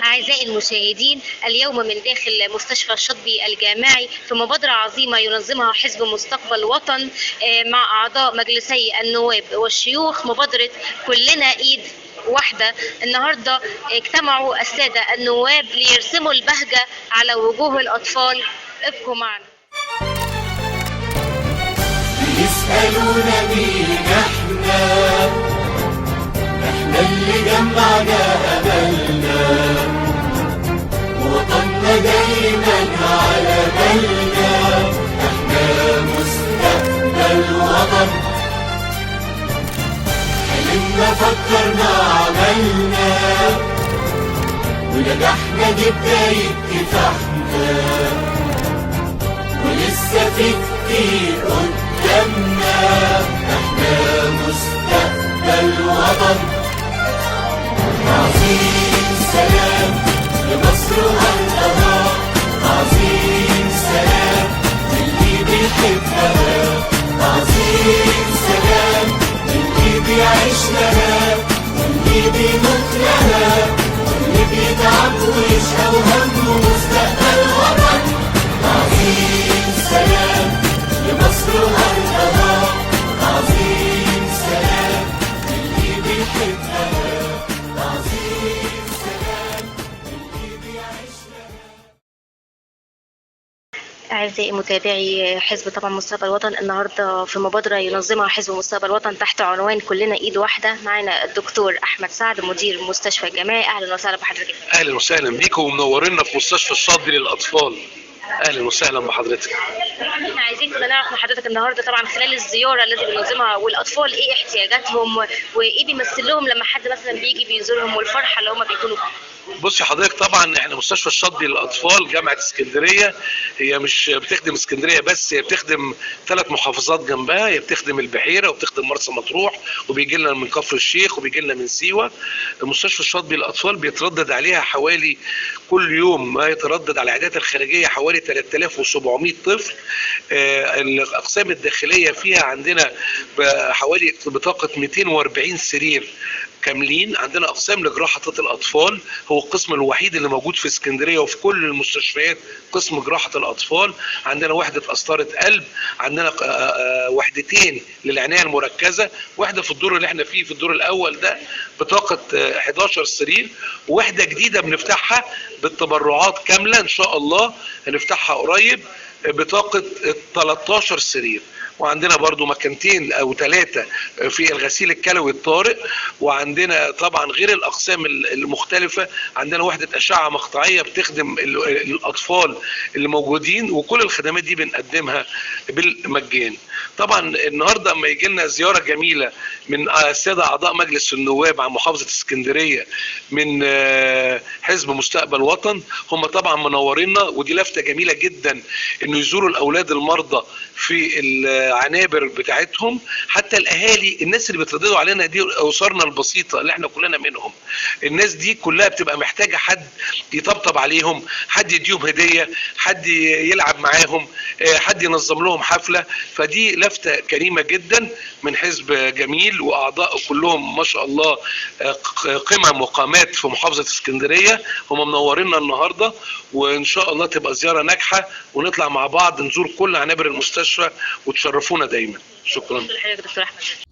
أعزائي المشاهدين، اليوم من داخل مستشفى الشاطبي الجامعي في مبادرة عظيمة ينظمها حزب مستقبل وطن مع أعضاء مجلسي النواب والشيوخ، مبادرة كلنا إيد واحدة. النهاردة اجتمعوا السادة النواب ليرسموا البهجة على وجوه الأطفال. ابقوا معنا. يسألونا مين احنا اللي جمعنا أملنا، وطننا دايما على بالنا، احنا مستقبل وطن، حلمنا فكرنا عملنا، ونجحنا دي بداية كفاحنا، ولسه في كتير قدامنا، احنا مستقبل وطن. عظيم سلام لمصر وأرضها، عظيم سلام للي بيحبها، عظيم سلام للي بيعيش لها، واللي بيموت لها، واللي بيتعب ويشقى وهمه مستقبل وطن. عظيم سلام لمصر وأرضها، عظيم سلام للي بيحبها، أعزائي متابعي حزب طبعا مستقبل وطن، النهارده في مبادرة ينظمها حزب مستقبل وطن تحت عنوان كلنا إيد واحدة. معنا الدكتور أحمد سعد مدير المستشفى الجامعي. أهلا وسهلا بحضرتك. أهلا وسهلا بيكم ومنورنا في مستشفى الشاطبي للأطفال. أهلا وسهلا بحضرتك. احنا عايزين كده نعرف من حضرتك النهارده طبعا خلال الزيارة التي بننظمها، والأطفال إيه احتياجاتهم وإيه بيمثل لهم لما حد مثلا بيجي بيزورهم، والفرحة اللي هم بيكونوا فيها. بصي حضرتك، طبعا احنا مستشفى الشاطبي للاطفال جامعه اسكندريه، هي مش بتخدم اسكندريه بس، هي بتخدم 3 محافظات جنبها، هي بتخدم البحيره وبتخدم مرسى مطروح، وبيجي لنا من كفر الشيخ وبيجي لنا من سيوه. مستشفى الشاطبي للاطفال بيتردد عليها حوالي كل يوم ما يتردد على العيادات الخارجيه حوالي 3700 طفل. الاقسام الداخليه فيها عندنا حوالي بطاقه 240 سرير كاملين. عندنا اقسام لجراحه الاطفال، هو القسم الوحيد اللي موجود في اسكندريه وفي كل المستشفيات قسم جراحه الاطفال. عندنا وحده قسطره قلب، عندنا وحدتين للعنايه المركزه، واحده في الدور اللي احنا فيه في الدور الاول ده بطاقه 11 سرير، وواحده جديده بنفتحها بالتبرعات كامله ان شاء الله هنفتحها قريب بطاقه 13 سرير. وعندنا برضو مكانتين او 3 في الغسيل الكلوي الطارئ. وعندنا طبعا غير الاقسام المختلفة عندنا وحدة اشعة مقطعية بتخدم الاطفال اللي موجودين، وكل الخدمات دي بنقدمها بالمجان. طبعا النهاردة اما يجي لنا زيارة جميلة من السادة اعضاء مجلس النواب عن محافظة اسكندرية من حزب مستقبل وطن، هم طبعا منورينا، ودي لفتة جميلة جدا انه يزوروا الاولاد المرضى في العنابر بتاعتهم. حتى الاهالي، الناس اللي بيترددوا علينا دي اسرنا البسيطه اللي احنا كلنا منهم، الناس دي كلها بتبقى محتاجه حد يطبطب عليهم، حد يديهم هديه، حد يلعب معاهم، حد ينظم لهم حفله. فدي لفته كريمه جدا من حزب جميل، واعضاء كلهم ما شاء الله قمم وقامات في محافظه اسكندريه. هم منورينا النهارده، وان شاء الله تبقى زياره ناجحه ونطلع مع بعض نزور كل عنابر المستشفى وتشرفونا دايما. شكرا. دكتور احمد.